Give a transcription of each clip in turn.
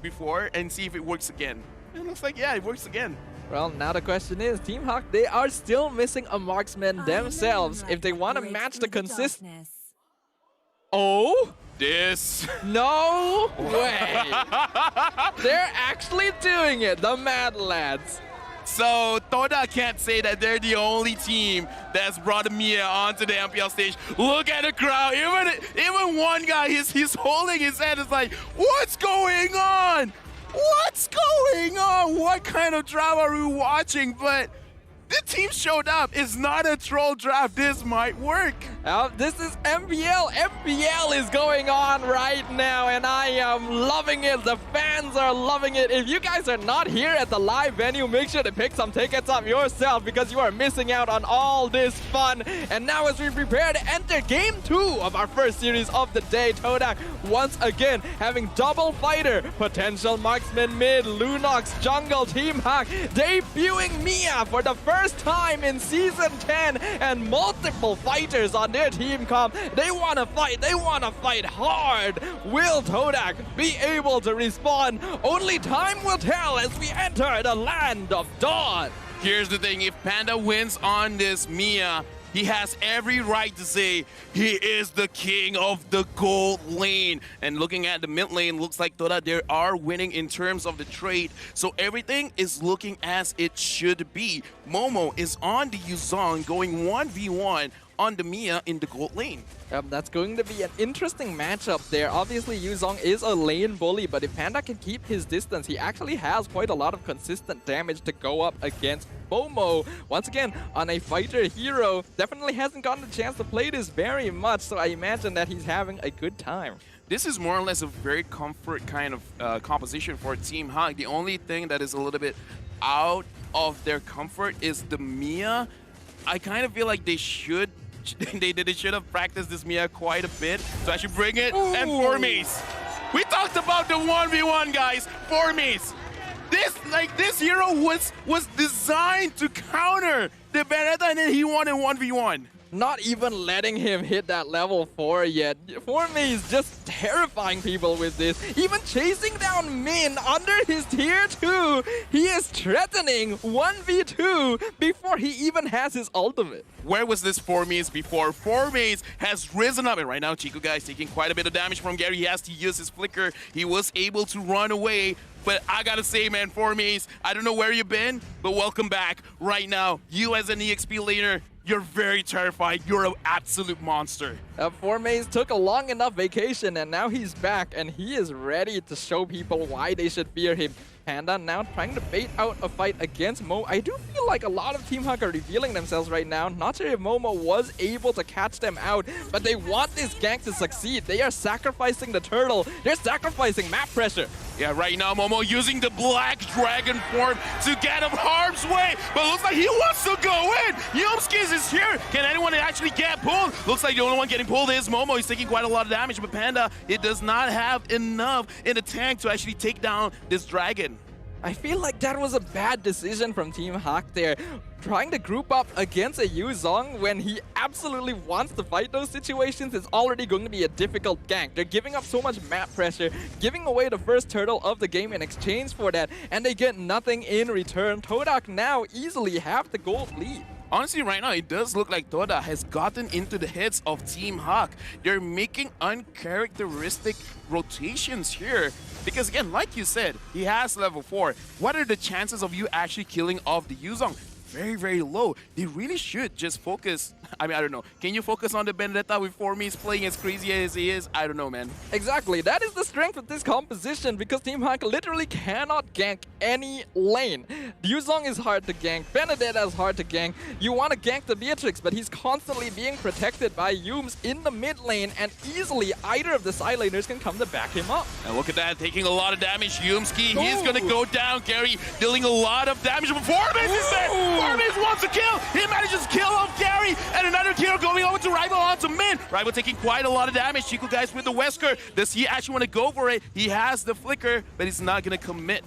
before and see if it works again. And it looks like, yeah, it works again. Well, now the question is, Team Hawk, they are still missing a marksman themselves. If they want to match the consistency. Oh? This. No way. They're actually doing it, the Mad Lads. So TODAK can't say that they're the only team that's brought Mia onto the MPL stage. Look at the crowd. Even one guy, he's holding his head. It's like, what's going on? What's going on? What kind of drama are we watching? But the team showed up. It's not a troll draft. This might work. This is MPL. MPL is going on right now, and I am loving it. The fans are loving it. If you guys are not here at the live venue, make sure to pick some tickets up yourself because you are missing out on all this fun. And now as we prepare to enter Game 2 of our first series of the day, TODAK once again having double fighter, potential marksman mid, Lunox jungle, Team Hawk debuting Mia for the first time in Season 10, and multiple fighters on their team comp. They want to fight hard. Will TODAK be able to respond? Only time will tell as we enter the land of dawn. Here's the thing, if Panda wins on this Mia, he has every right to say he is the king of the gold lane. And looking at the mid lane, looks like TODAK, they are winning in terms of the trade. So everything is looking as it should be. Momo is on the Yuzong going 1v1 on the Mia in the gold lane. That's going to be an interesting matchup there. Obviously, Yuzong is a lane bully, but if Panda can keep his distance, he actually has quite a lot of consistent damage to go up against Momo. Once again, on a fighter hero, definitely hasn't gotten the chance to play this very much, so I imagine that he's having a good time. This is more or less a very comfort kind of composition for Team Hawk. The only thing that is a little bit out of their comfort is the Mia. I kind of feel like they should have practiced this Mia quite a bit. So I should bring it. Ooh. And Formies. We talked about the 1v1, guys. Formies. This hero was designed to counter the Beretta, and then he won in 1v1. Not even letting him hit that level 4 yet. Formy is just terrifying people with this. Even chasing down Min under his tier 2. He is threatening 1v2 before he even has his ultimate. Where was this Formies before? Formies has risen up, and right now Chico guy is taking quite a bit of damage from Gary. He has to use his flicker. He was able to run away. But I gotta say, man, Formies, I don't know where you've been, but welcome back right now. You as an EXP laner, you're very terrified. You're an absolute monster. Formaze took a long enough vacation, and now he's back, and he is ready to show people why they should fear him. Panda now trying to bait out a fight against Mo. I do feel like a lot of Team Hawk are revealing themselves right now. Not sure if Momo was able to catch them out, but they want this gank to succeed. They are sacrificing the turtle. They're sacrificing map pressure. Yeah, right now Momo using the black dragon form to get him harm's way, but looks like he wants to go in. Yumskis is here. Can anyone actually get pulled? Looks like the only one getting pulled is Momo. He's taking quite a lot of damage, but Panda, it does not have enough in the tank to actually take down this dragon. I feel like that was a bad decision from Team Hawk there. Trying to group up against a Yuzong when he absolutely wants to fight those situations is already going to be a difficult gank. They're giving up so much map pressure, giving away the first turtle of the game in exchange for that, and they get nothing in return. TODAK now easily have the gold lead. Honestly, right now, it does look like TODAK has gotten into the heads of Team Hawk. They're making uncharacteristic rotations here. Because again, like you said, he has level 4. What are the chances of you actually killing off the Yuzong? Very, very low. They really should just focus. I mean, I don't know. Can you focus on the Vendetta with Formies playing as crazy as he is? I don't know, man. Exactly. That is the strength of this composition because Team Hawk literally cannot gank any lane. Yuzong is hard to gank. Benedetta is hard to gank. You want to gank the Beatrix, but he's constantly being protected by Yums in the mid lane, and easily either of the side laners can come to back him up. And look at that, taking a lot of damage. Yumski, he's going to go down. Gary dealing a lot of damage. But Formies is there. Formies wants to kill. He manages to kill off Gary. And another kill going over to Rival onto Min. Rival taking quite a lot of damage. Chico guys with the Wesker. Does he actually want to go for it? He has the flicker, but he's not going to commit.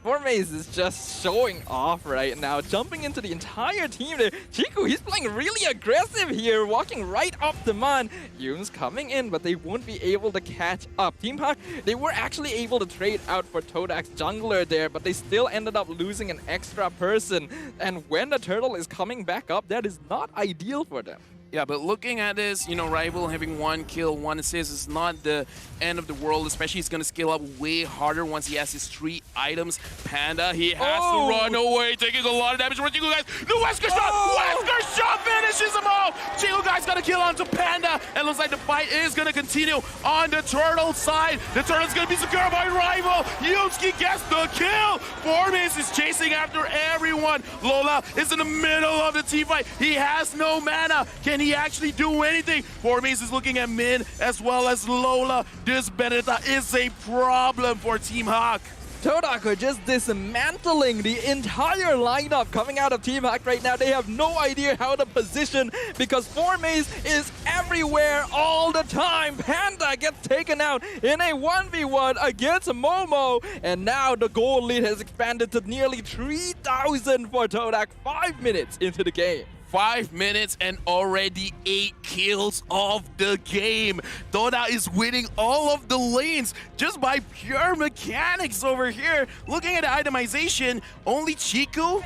Formaze is just showing off right now, jumping into the entire team there. Chiku, he's playing really aggressive here, walking right up the man. Yoon's coming in, but they won't be able to catch up. Team Hawk, they were actually able to trade out for TODAK's jungler there, but they still ended up losing an extra person. And when the turtle is coming back up, that is not ideal for them. Yeah, but looking at this, you know, Rival having 1 kill, 1 assist is not the end of the world, especially he's going to scale up way harder once he has his 3 items. Panda, he has to run away, taking a lot of damage from Chico, guys. The Wesker shot! Wesker shot finishes them all! Chico, guys, got a kill onto Panda, and looks like the fight is going to continue on the Turtle side. The Turtle's going to be secured by Rival. Yumski gets the kill! Formace is chasing after everyone. Lola is in the middle of the team fight. He has no mana. Can he actually do anything? Formace is looking at Min as well as Lola. This Benedetta is a problem for Team Hawk. TODAK are just dismantling the entire lineup coming out of Team Hawk right now. They have no idea how to position because Formace is everywhere all the time. Panda gets taken out in a 1v1 against Momo. And now the goal lead has expanded to nearly 3,000 for TODAK 5 minutes into the game. 5 minutes and already 8 kills of the game. TODAK is winning all of the lanes just by pure mechanics over here. Looking at the itemization, only Chiku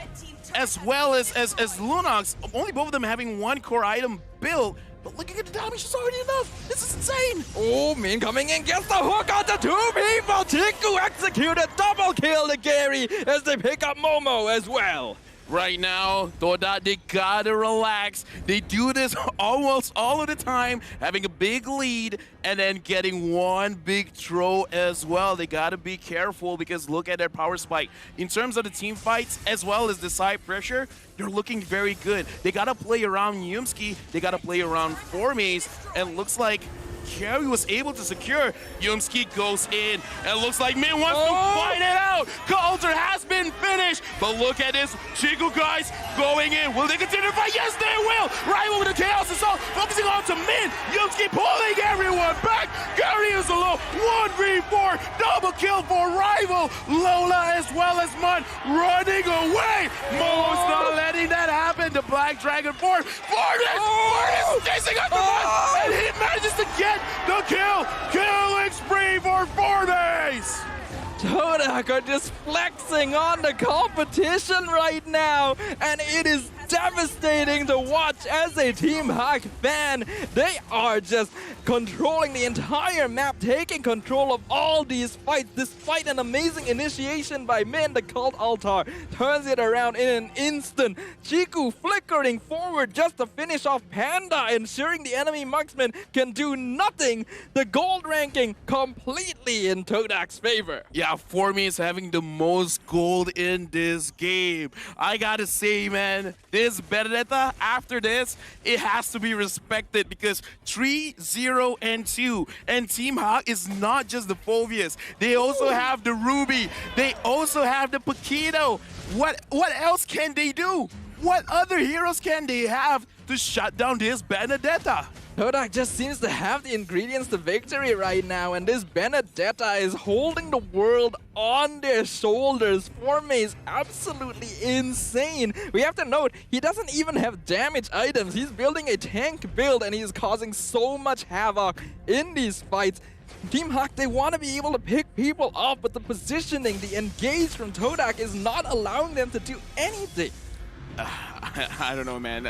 as well as Lunox, only both of them having 1 core item built. But looking at the damage, it's already enough. This is insane. Oh, Min coming in, gets the hook onto 2 people. Chiku executed double kill to Gary as they pick up Momo as well. Right now, TODAK, they gotta relax. They do this almost all of the time, having a big lead and then getting 1 big throw as well. They gotta be careful because look at their power spike. In terms of the team fights as well as the side pressure, they're looking very good. They gotta play around Yumski, they gotta play around Formace, and looks like Carry was able to secure. Yumski goes in, and looks like Min wants to fight it out. Coulter has been finished, but look at this. Chiku, guys, going in. Will they continue to fight? Yes, they will. Rival with the Chaos Assault, focusing on to Min. Yumski pulling everyone back. Gary is alone. 1v4, double kill for Rival. Lola as well as Mun running away. Mo's not letting that happen. The Black Dragon form. Fortis chasing after Mun, and he manages to get the kill! Killing spree for 4 days! TODAK are just flexing on the competition right now, and it is devastating to watch as a Team Hawk fan. They are just controlling the entire map, taking control of all these fights, despite an amazing initiation by Min. The Cult Altar turns it around in an instant. Chiku flickering forward just to finish off Panda, ensuring the enemy marksman can do nothing. The gold ranking completely in TODAK's favor. Yeah, Formace is having the most gold in this game. I gotta say, man, this Benedetta, after this, it has to be respected because 3-0-2. And Team Hawk is not just the Phoveus. They also have the Ruby. They also have the Paquito. What else can they do? What other heroes can they have to shut down this Benedetta? TODAK just seems to have the ingredients to victory right now, and this Benedetta is holding the world on their shoulders. Formace absolutely insane. We have to note, he doesn't even have damage items. He's building a tank build, and he's causing so much havoc in these fights. Team Hawk, they want to be able to pick people up, but the positioning, the engage from TODAK is not allowing them to do anything. I don't know, man.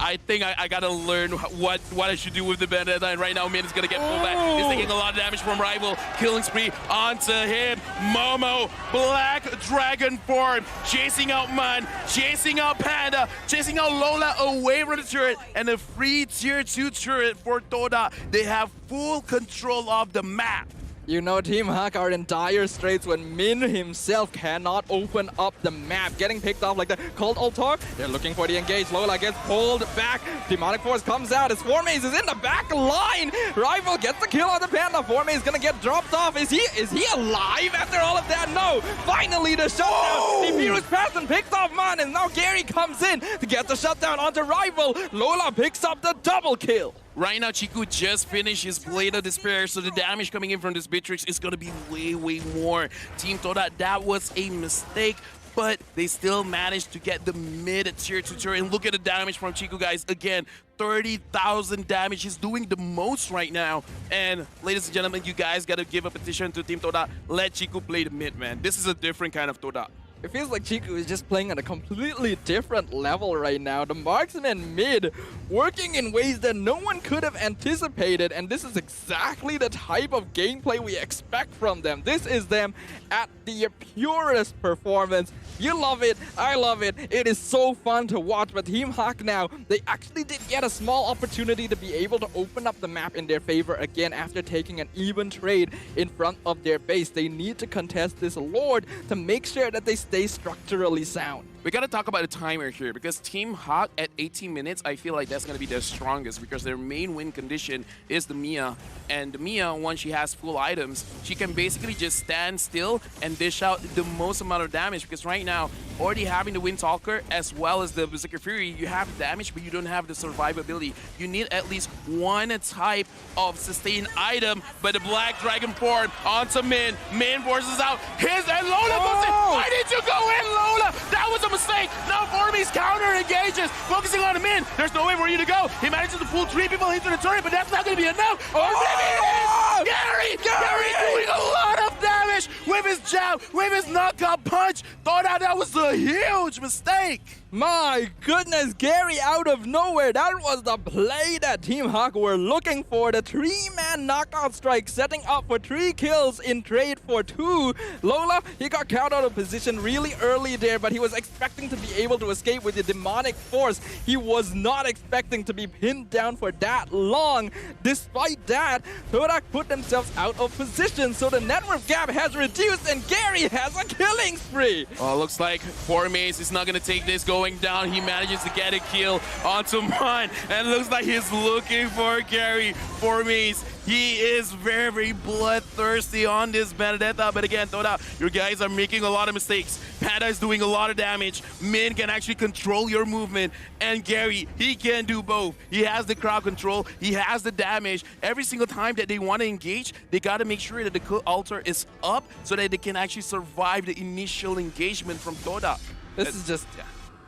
I think I gotta learn what I should do with the Benedetta, and right now Min is gonna get pulled back. He's taking a lot of damage from Rival. Killing spree onto him. Momo, Black Dragon form, chasing out Mun, chasing out Panda, chasing out Lola away from the turret, and a free tier 2 turret for TODAK. They have full control of the map. You know, Team Hawk are in dire straits when Min himself cannot open up the map. Getting picked off like the Cult Altar. They're looking for the engage. Lola gets pulled back. Demonic Force comes out as Formace is in the back line. Rival gets the kill on the Panda. Formace is gonna get dropped off. Is he alive after all of that? No. Finally, the shutdown. Nibiru's passed and picks off Mun, and now Gary comes in to get the shutdown onto Rival. Lola picks up the double kill. Right now, Chiku just finished his Blade of Despair, so the damage coming in from this Beatrix is going to be way more. Team TODAK, that was a mistake, but they still managed to get the mid-tier 2 turret. And look at the damage from Chiku, guys. Again, 30,000 damage. He's doing the most right now. And ladies and gentlemen, you guys got to give a petition to Team TODAK. Let Chiku play the mid, man. This is a different kind of TODAK. It feels like Chiku is just playing on a completely different level right now. The marksman mid working in ways that no one could have anticipated, and this is exactly the type of gameplay we expect from them. This is them at the purest performance. You love it, I love it. It is so fun to watch, but Team Hawk now, they actually did get a small opportunity to be able to open up the map in their favor again after taking an even trade in front of their base. They need to contest this Lord to make sure that they stay structurally sound. We gotta talk about the timer here, because Team Hawk at 18 minutes, I feel like that's gonna be their strongest, because their main win condition is the Mia. And the Mia, once she has full items, she can basically just stand still and dish out the most amount of damage, because right now, already having the Windtalker as well as the Berserker Fury, you have damage, but you don't have the survivability. You need at least one type of sustained item, but the Black Dragon form onto Min. Min forces out his, and Lola goes in. Why did you go in, Lola? That was a mistake. Now Formies counter engages, focusing on him in. There's no way for you to go. He manages to pull 3 people into the turret, but that's not going to be enough. Or maybe it is. Gary doing a lot of damage with his jab, with his knockout punch. Thought that was a huge mistake. My goodness, Gary out of nowhere. That was the play that Team Hawk were looking for. The 3-man knockout strike setting up for 3 kills in trade for 2. Lola, he got caught out of position really early there, but he was expecting to be able to escape with the demonic force. He was not expecting to be pinned down for that long. Despite that, TODAK put themselves out of position, so the network gap has reduced and Gary has a killing spree. Oh, looks like Formies is not going to take this going down. He manages to get a kill onto Mon, and looks like he's looking for Gary. Formies, he is very bloodthirsty on this Benedetta, but again, TODAK, your guys are making a lot of mistakes. Panda is doing a lot of damage. Min can actually control your movement, and Gary, he can do both. He has the crowd control, he has the damage. Every single time that they want to engage, they got to make sure that the altar is up so that they can actually survive the initial engagement from TODAK. This is just...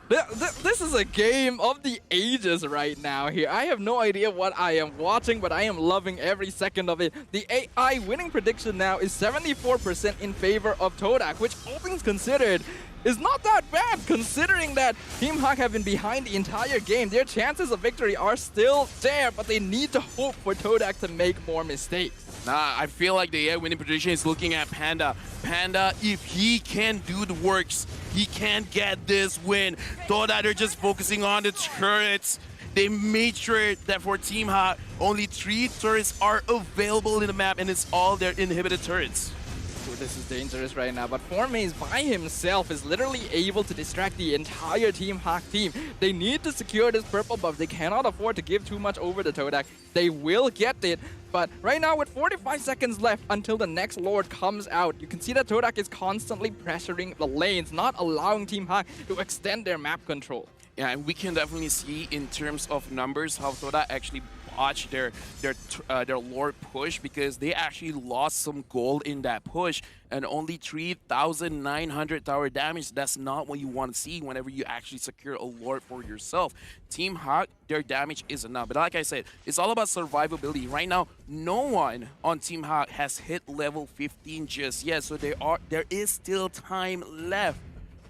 This is a game of the ages right now here. I have no idea what I am watching, but I am loving every second of it. The AI winning prediction now is 74% in favor of TODAK, which all things considered is not that bad, considering that Team Hawk have been behind the entire game. Their chances of victory are still there, but they need to hope for TODAK to make more mistakes. Nah, I feel like the winning prediction is looking at Panda. Panda, if he can do the works, he can get this win. TODAK, they're just focusing on the turrets. They made sure that for Team Hawk, only 3 turrets are available in the map, and it's all their inhibited turrets. This is dangerous right now, but Formies by himself is literally able to distract the entire Team Hawk team. They need to secure this purple buff. They cannot afford to give too much over to TODAK. They will get it, but right now with 45 seconds left until the next Lord comes out, you can see that TODAK is constantly pressuring the lanes, not allowing Team Hawk to extend their map control. Yeah, and we can definitely see in terms of numbers how TODAK actually botched their Lord push, because they actually lost some gold in that push, and only 3,900 tower damage. That's not what you want to see whenever you actually secure a Lord for yourself. Team Hawk, their damage is enough, but like I said, it's all about survivability. Right now, no one on Team Hawk has hit level 15 just yet, so there is still time left.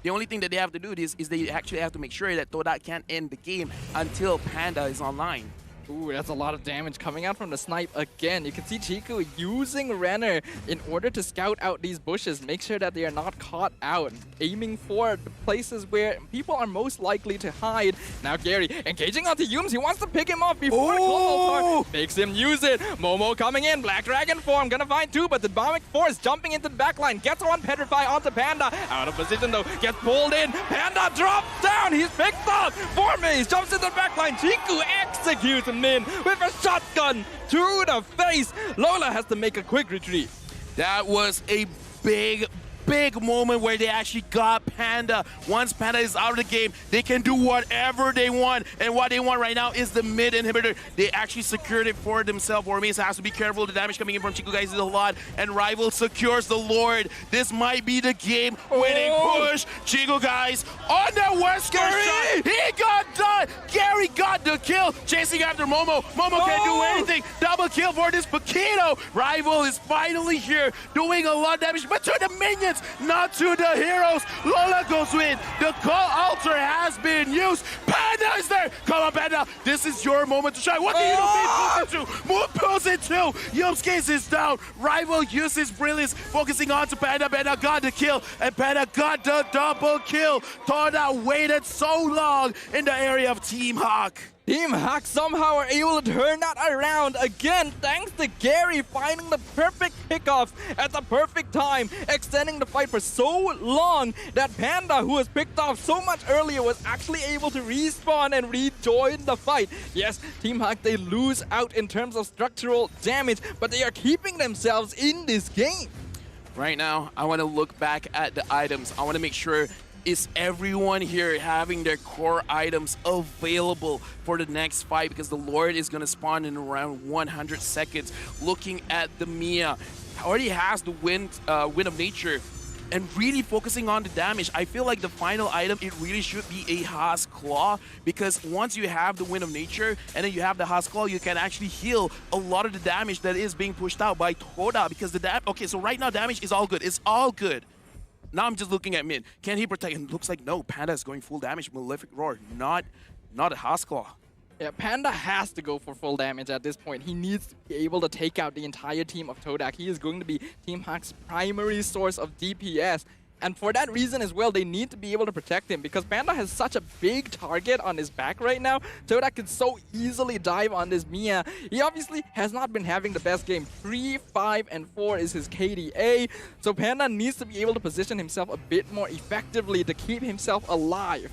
The only thing that they have to do is they actually have to make sure that TODAK can't end the game until Panda is online. Ooh, that's a lot of damage coming out from the snipe again. You can see Chiku using Renner in order to scout out these bushes, make sure that they are not caught out, aiming for the places where people are most likely to hide. Now Gary engaging onto Yums. He wants to pick him off before Altar makes him use it. Momo coming in, Black Dragon form, gonna find 2, but the Demonic Force jumping into the backline, gets on Petrify onto Panda. Out of position though, gets pulled in. Panda drops down, he's picked up. Formies jumps into the backline. Chiku executes him in with a shotgun to the face. Lola has to make a quick retreat. That was a big big moment where they actually got Panda. Once Panda is out of the game, they can do whatever they want. And what they want right now is the mid inhibitor. They actually secured it for themselves. Warmies has to be careful. The damage coming in from Chico guys is a lot. And Rival secures the Lord. This might be the game winning push. Chico guys on the West Coast shot. He got done. Gary got the kill. Chasing after Momo. Momo can't do anything. Double kill for this Paquito. Rival is finally here doing a lot of damage, but to the minions, not to the heroes. Lola goes in. The call altar has been used. Panda is there. Come on, Panda. This is your moment to shine. What do you do? Move pulls it too. Yumskis is down. Rival uses brilliance, focusing on to Panda. Panda got the kill, and Panda got the double kill. TODAK waited so long in the area of Team Hawk. Team Hawk somehow are able to turn that around again, thanks to Gary finding the perfect pickoffs at the perfect time, extending the fight for so long that Panda, who was picked off so much earlier, was actually able to respawn and rejoin the fight. Yes, Team Hawk, they lose out in terms of structural damage, but they are keeping themselves in this game. Right now, I want to look back at the items. I want to make sure is everyone here having their core items available for the next fight, because the Lord is going to spawn in around 100 seconds. Looking at the Mia, already has the wind of nature, and really focusing on the damage. I feel like the final item, it really should be a Haas Claw, because once you have the wind of nature and then you have the Haas Claw, you can actually heal a lot of the damage that is being pushed out by TODAK, because the okay, so right now damage is all good. It's all good. Now I'm just looking at mid. Can he protect? And it looks like no. Panda is going full damage. Malefic Roar, not a Haas Claw. Yeah, Panda has to go for full damage at this point. He needs to be able to take out the entire team of TODAK. He is going to be Team Hawk's primary source of DPS. And for that reason as well, they need to be able to protect him, because Panda has such a big target on his back right now. TODAK can so easily dive on this Mia. He obviously has not been having the best game. 3, 5, and 4 is his KDA. So Panda needs to be able to position himself a bit more effectively to keep himself alive.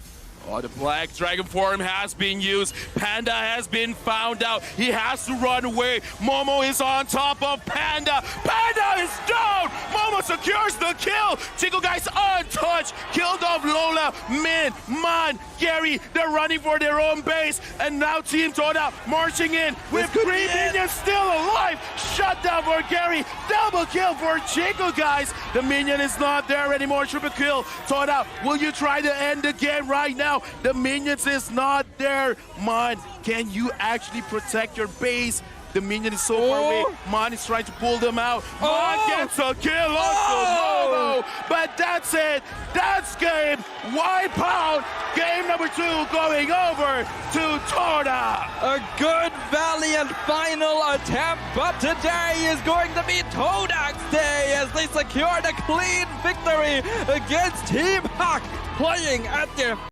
Oh, the Black Dragon form has been used. Panda has been found out. He has to run away. Momo is on top of Panda. Panda is down. Momo secures the kill. Chico guys untouched. Killed off Lola, Min, Man, Gary. They're running for their own base. And now Team TODAK marching in with 3 minions still alive. Shut down for Gary. Double kill for Chico guys. The minion is not there anymore. Triple kill. TODAK, will you try to end the game right now? The minions is not there. Man, can you actually protect your base? The minion is so far away. Man is trying to pull them out. Man gets a kill on Momo. But that's it. That's game. Wipe out. Game number 2 going over to TODAK. A good, valiant final attempt, but today is going to be TODAK's day as they secure the clean victory against Team Hawk, playing at their